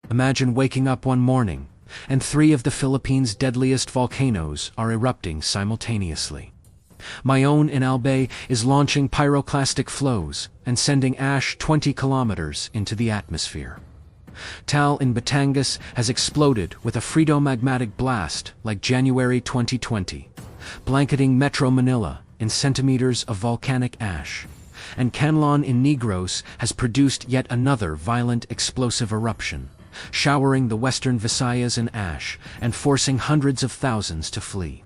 Imagine waking up one morning, and three of the Philippines' deadliest volcanoes are erupting simultaneously. Mayon in Albay is launching pyroclastic flows and sending ash 20 kilometers into the atmosphere. Taal in Batangas has exploded with a phreatomagmatic blast like January 2020, blanketing Metro Manila in centimeters of volcanic ash. And Kanlaon in Negros has produced yet another violent explosive eruption, showering the western Visayas in ash and forcing hundreds of thousands to flee.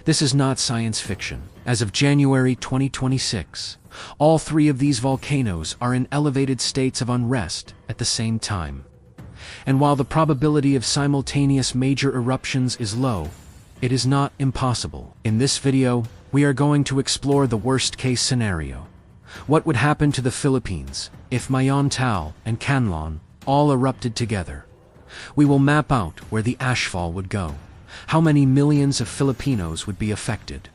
This is not science fiction. As of January 2026, all three of these volcanoes are in elevated states of unrest at the same time. And while the probability of simultaneous major eruptions is low, it is not impossible. In this video, we are going to explore the worst-case scenario. What would happen to the Philippines if Mayon, Taal, and Kanlaon all erupted together? We will map out where the ashfall would go, how many millions of Filipinos would be affected,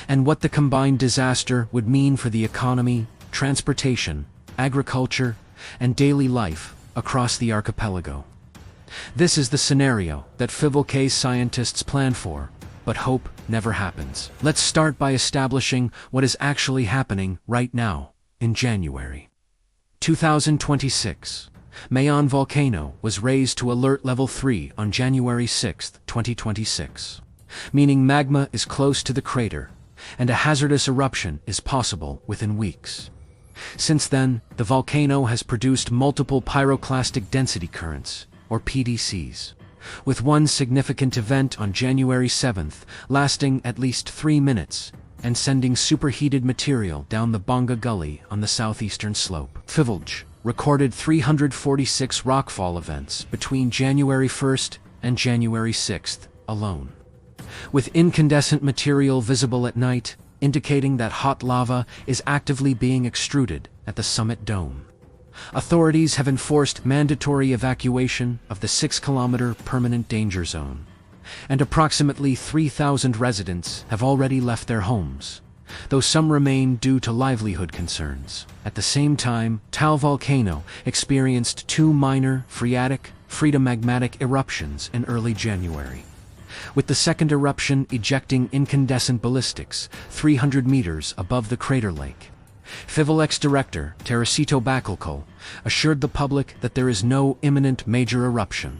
and what the combined disaster would mean for the economy, transportation, agriculture, and daily life across the archipelago. This is the scenario that PHIVOLCS scientists plan for, but hope never happens. Let's start by establishing what is actually happening right now, in January 2026. Mayon volcano was raised to Alert Level 3 on January 6, 2026, meaning magma is close to the crater, and a hazardous eruption is possible within weeks. Since then, the volcano has produced multiple pyroclastic density currents, or PDCs, with one significant event on January 7th lasting at least 3 minutes and sending superheated material down the Bonga Gully on the southeastern slope. PHIVOLCS recorded 346 rockfall events between January 1st and January 6th alone, with incandescent material visible at night, indicating that hot lava is actively being extruded at the summit dome. Authorities have enforced mandatory evacuation of the 6-kilometer permanent danger zone, and approximately 3,000 residents have already left their homes, though some remain due to livelihood concerns. At the same time, Taal volcano experienced 2 minor phreatic eruptions in early January, with the second eruption ejecting incandescent ballistics 300 meters above the crater lake. PHIVOLCS Director Teresito Bacolod assured the public that there is no imminent major eruption,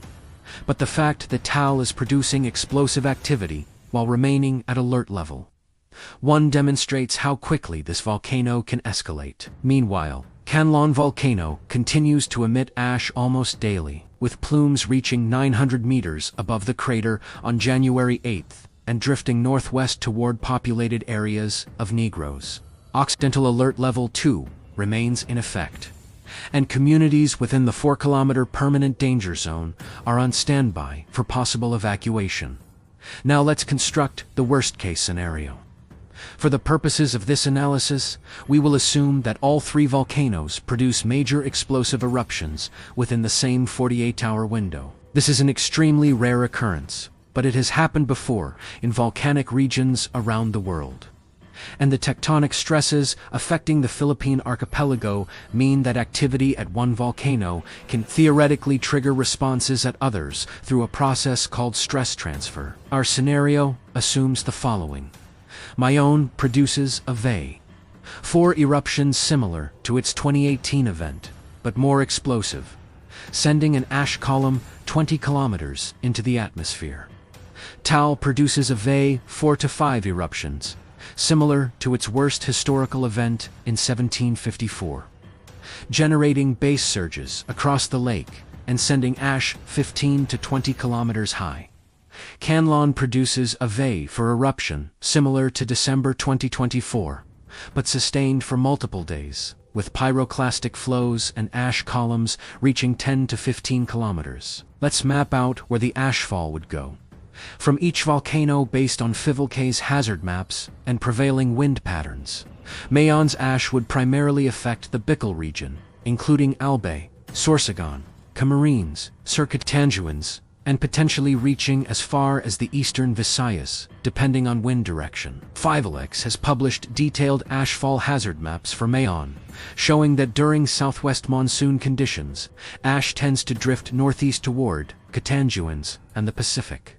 but the fact that Taal is producing explosive activity while remaining at alert level 1 demonstrates how quickly this volcano can escalate. Meanwhile, Kanlaon volcano continues to emit ash almost daily, with plumes reaching 900 meters above the crater on January 8th and drifting northwest toward populated areas of Negros. Occidental Alert Level 2 remains in effect, and communities within the 4-kilometer permanent danger zone are on standby for possible evacuation. Now let's construct the worst-case scenario. For the purposes of this analysis, we will assume that all 3 volcanoes produce major explosive eruptions within the same 48-hour window. This is an extremely rare occurrence, but it has happened before in volcanic regions around the world. And the tectonic stresses affecting the Philippine archipelago mean that activity at one volcano can theoretically trigger responses at others through a process called stress transfer. Our scenario assumes the following. Mayon produces a VE, 4 eruptions similar to its 2018 event, but more explosive, sending an ash column 20 kilometers into the atmosphere. Taal produces a VE 4 to 5 eruptions, similar to its worst historical event in 1754, generating base surges across the lake and sending ash 15 to 20 kilometers high. Kanlaon produces a VE for eruption similar to December 2024, but sustained for multiple days, with pyroclastic flows and ash columns reaching 10 to 15 kilometers. Let's map out where the ashfall would go. From each volcano based on PHIVOLCS hazard maps and prevailing wind patterns, Mayon's ash would primarily affect the Bicol Region, including Albay, Sorsogon, Camarines, Tanjuans, and potentially reaching as far as the eastern Visayas, depending on wind direction. PHIVOLCS has published detailed ashfall hazard maps for Mayon, showing that during southwest monsoon conditions, ash tends to drift northeast toward Catanduanes and the Pacific,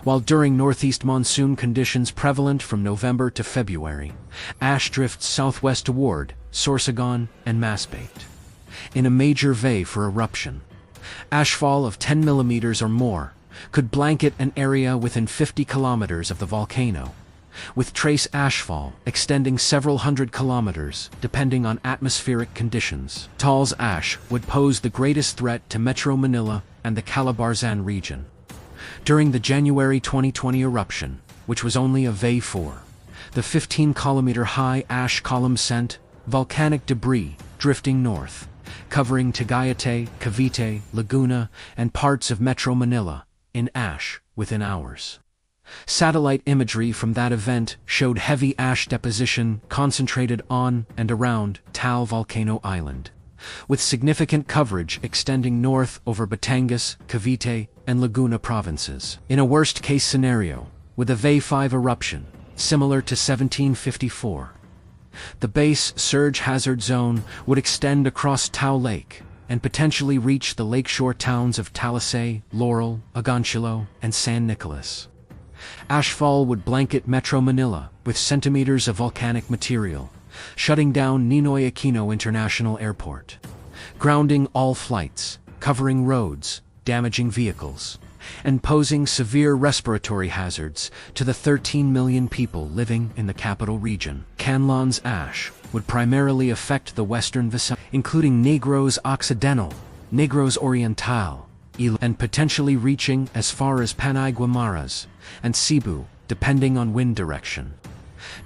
while during northeast monsoon conditions prevalent from November to February, ash drifts southwest toward Sorsogon and Masbate. In a major vey for eruption, ashfall of 10 millimeters or more could blanket an area within 50 kilometers of the volcano, with trace ashfall extending several hundred kilometers depending on atmospheric conditions. Taal's ash would pose the greatest threat to Metro Manila and the Calabarzon region. During the January 2020 eruption, which was only a vey 4, the 15-kilometer-high ash column sent volcanic debris drifting north, covering Tagaytay, Cavite, Laguna, and parts of Metro Manila in ash within hours. Satellite imagery from that event showed heavy ash deposition concentrated on and around Taal Volcano Island, with significant coverage extending north over Batangas, Cavite, and Laguna provinces. In a worst-case scenario, with a vey 5 eruption, similar to 1754, the base surge hazard zone would extend across Taal Lake and potentially reach the lakeshore towns of Talisay, Laurel, Agoncillo, and San Nicolas. Ashfall would blanket Metro Manila with centimeters of volcanic material, shutting down Ninoy Aquino International Airport, grounding all flights, covering roads, damaging vehicles, and posing severe respiratory hazards to the 13 million people living in the capital region. Kanlaon's ash would primarily affect the western Visayas, including Negros Occidental, Negros Oriental, Iloilo, and potentially reaching as far as Panay Guimaras and Cebu, depending on wind direction.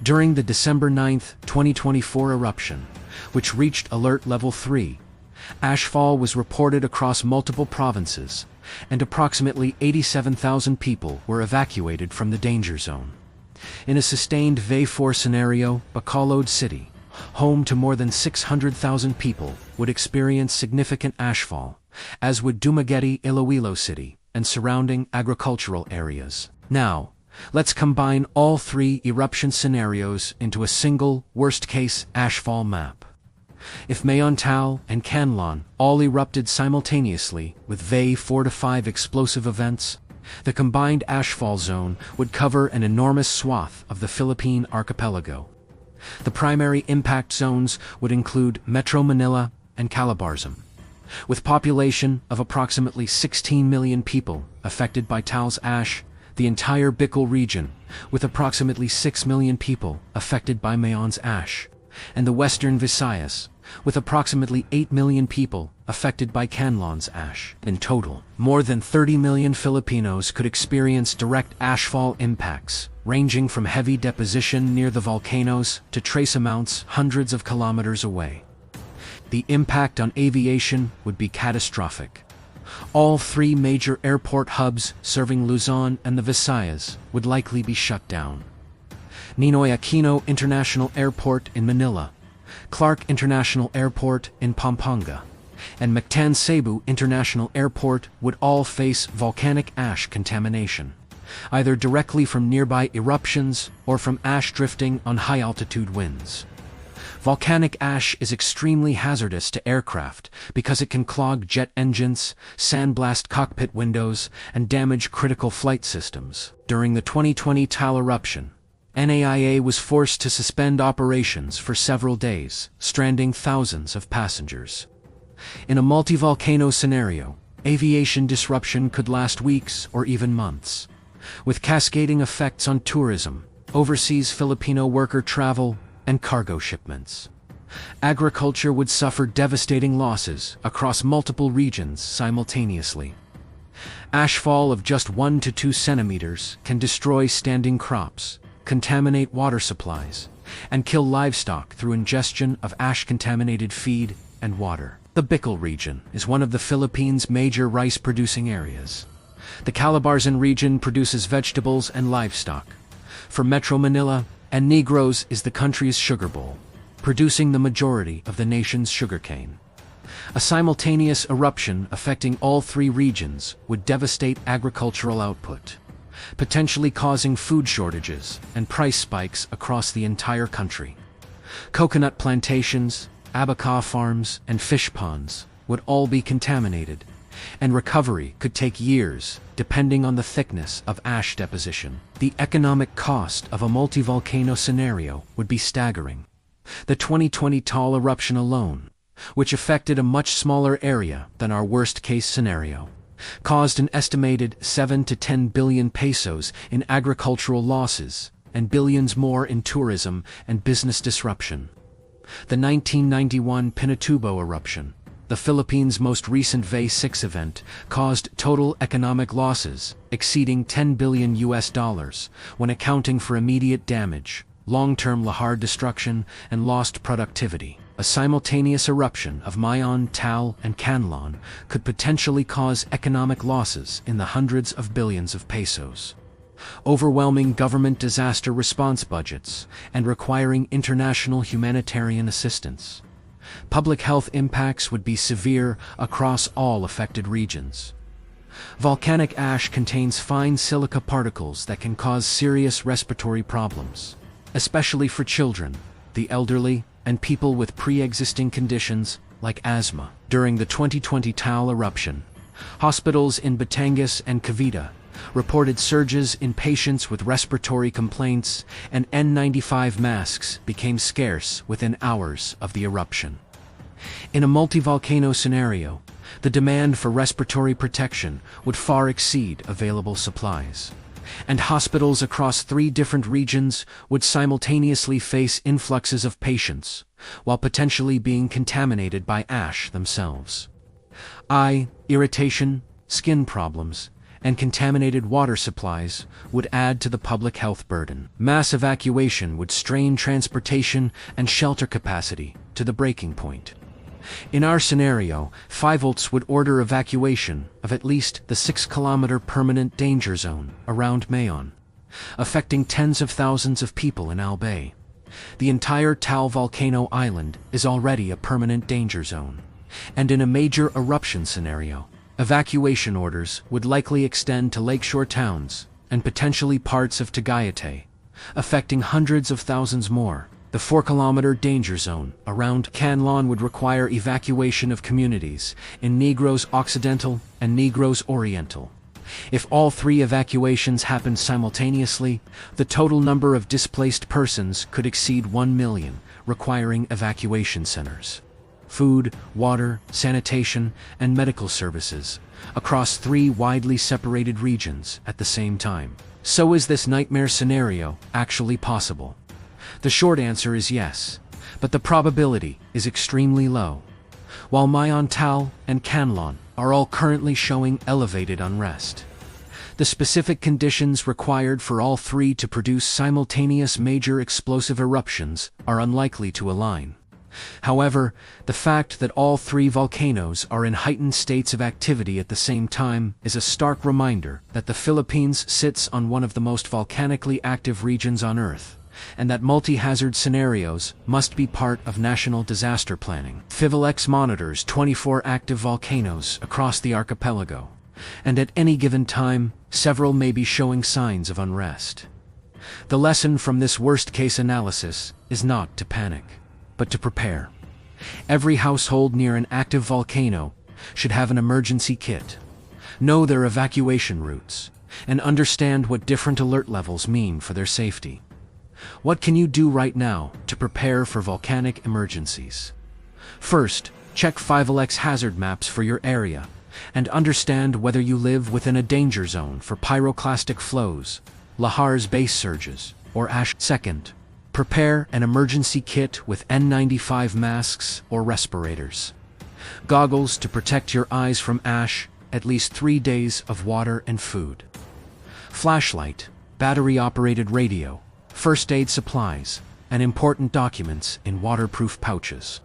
During the December 9, 2024 eruption, which reached Alert Level 3, ashfall was reported across multiple provinces, and approximately 87,000 people were evacuated from the danger zone. In a sustained vey 4 scenario, Bacolod City, home to more than 600,000 people, would experience significant ashfall, as would Dumaguete, Iloilo City, and surrounding agricultural areas. Now, let's combine all three eruption scenarios into a single, worst-case ashfall map. If Mayon, Taal, and Kanlaon all erupted simultaneously with vey 4 to 5 explosive events, the combined ashfall zone would cover an enormous swath of the Philippine archipelago. The primary impact zones would include Metro Manila and Calabarzon, with population of approximately 16 million people affected by Taal's ash, the entire Bicol Region, with approximately 6 million people affected by Mayon's ash, and the western Visayas, with approximately 8 million people affected by Kanlaon's ash. In total, more than 30 million Filipinos could experience direct ashfall impacts, ranging from heavy deposition near the volcanoes to trace amounts hundreds of kilometers away. The impact on aviation would be catastrophic. All three major airport hubs serving Luzon and the Visayas would likely be shut down. Ninoy Aquino International Airport in Manila, Clark International Airport in Pampanga, and Mactan Cebu International Airport would all face volcanic ash contamination, either directly from nearby eruptions or from ash drifting on high-altitude winds. Volcanic ash is extremely hazardous to aircraft because it can clog jet engines, sandblast cockpit windows, and damage critical flight systems. During the 2020 Taal eruption, NAIA was forced to suspend operations for several days, stranding thousands of passengers. In a multi-volcano scenario, aviation disruption could last weeks or even months, with cascading effects on tourism, overseas Filipino worker travel, and cargo shipments. Agriculture would suffer devastating losses across multiple regions simultaneously. Ashfall of just 1 to 2 centimeters can destroy standing crops, contaminate water supplies, and kill livestock through ingestion of ash-contaminated feed and water. The Bicol Region is one of the Philippines' major rice-producing areas. The Calabarzon region produces vegetables and livestock. For Metro Manila and Negros is the country's sugar bowl, producing the majority of the nation's sugarcane. A simultaneous eruption affecting all three regions would devastate agricultural output, potentially causing food shortages and price spikes across the entire country. Coconut plantations, abaca farms, and fish ponds would all be contaminated, and recovery could take years, depending on the thickness of ash deposition. The economic cost of a multi-volcano scenario would be staggering. The 2020 Taal eruption alone, which affected a much smaller area than our worst-case scenario, caused an estimated 7 to 10 billion pesos in agricultural losses and billions more in tourism and business disruption. The 1991 Pinatubo eruption, the Philippines' most recent V6 event, caused total economic losses exceeding $10 billion when accounting for immediate damage, long-term lahar destruction, and lost productivity. A simultaneous eruption of Mayon, Taal, and Kanlaon could potentially cause economic losses in the hundreds of billions of pesos, overwhelming government disaster response budgets and requiring international humanitarian assistance. Public health impacts would be severe across all affected regions. Volcanic ash contains fine silica particles that can cause serious respiratory problems, especially for children, the elderly, and people with pre-existing conditions like asthma. During the 2020 Taal eruption, hospitals in Batangas and Cavite reported surges in patients with respiratory complaints, and N95 masks became scarce within hours of the eruption. In a multi-volcano scenario, the demand for respiratory protection would far exceed available supplies, and hospitals across 3 different regions would simultaneously face influxes of patients, while potentially being contaminated by ash themselves. Eye irritation, skin problems, and contaminated water supplies would add to the public health burden. Mass evacuation would strain transportation and shelter capacity to the breaking point. In our scenario, PHIVOLCS would order evacuation of at least the 6-kilometer permanent danger zone around Mayon, affecting tens of thousands of people in Albay. The entire Taal volcano island is already a permanent danger zone, and in a major eruption scenario, evacuation orders would likely extend to lakeshore towns and potentially parts of Tagaytay, affecting hundreds of thousands more. The 4-kilometer danger zone around Kanlaon would require evacuation of communities in Negros Occidental and Negros Oriental. If all 3 evacuations happened simultaneously, the total number of displaced persons could exceed 1 million, requiring evacuation centers, food, water, sanitation, and medical services across 3 widely separated regions at the same time. So is this nightmare scenario actually possible? The short answer is yes, but the probability is extremely low. While Mayon, Taal, and Kanlaon are all currently showing elevated unrest, the specific conditions required for all 3 to produce simultaneous major explosive eruptions are unlikely to align. However, the fact that all 3 volcanoes are in heightened states of activity at the same time is a stark reminder that the Philippines sits on one of the most volcanically active regions on Earth, and that multi-hazard scenarios must be part of national disaster planning. PHIVOLCS monitors 24 active volcanoes across the archipelago, and at any given time, several may be showing signs of unrest. The lesson from this worst-case analysis is not to panic, but to prepare. Every household near an active volcano should have an emergency kit, know their evacuation routes, and understand what different alert levels mean for their safety. What can you do right now to prepare for volcanic emergencies? First, check PHIVOLCS hazard maps for your area and understand whether you live within a danger zone for pyroclastic flows, lahar's base surges, or ash. Second, prepare an emergency kit with N95 masks or respirators, goggles to protect your eyes from ash, at least 3 days of water and food, flashlight, battery-operated radio, first aid supplies, and important documents in waterproof pouches.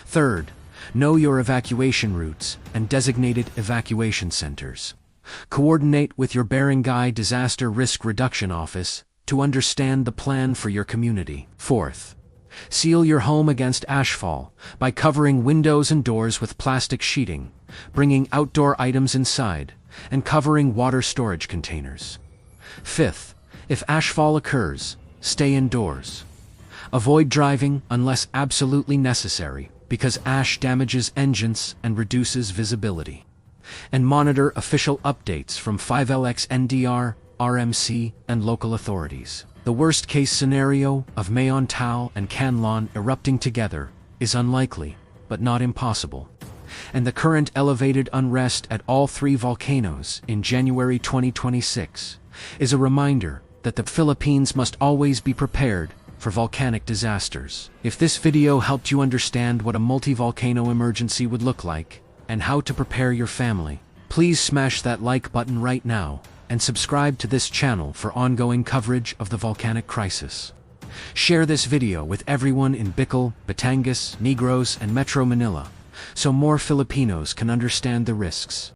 Third, know your evacuation routes and designated evacuation centers. Coordinate with your barangay disaster risk reduction office to understand the plan for your community. Fourth, Seal your home against ashfall by covering windows and doors with plastic sheeting, bringing outdoor items inside, and covering water storage containers. Fifth, if ashfall occurs, stay indoors. Avoid driving unless absolutely necessary, because ash damages engines and reduces visibility. And monitor official updates from PHIVOLCS NDR, RMC, and local authorities. The worst-case scenario of Mayon, Taal, and Kanlaon erupting together is unlikely, but not impossible. And the current elevated unrest at all three volcanoes in January 2026 is a reminder that the Philippines must always be prepared for volcanic disasters. If this video helped you understand what a multi-volcano emergency would look like and how to prepare your family, please smash that like button right now and subscribe to this channel for ongoing coverage of the volcanic crisis. Share this video with everyone in Bicol, Batangas, Negros, and Metro Manila, so more Filipinos can understand the risks.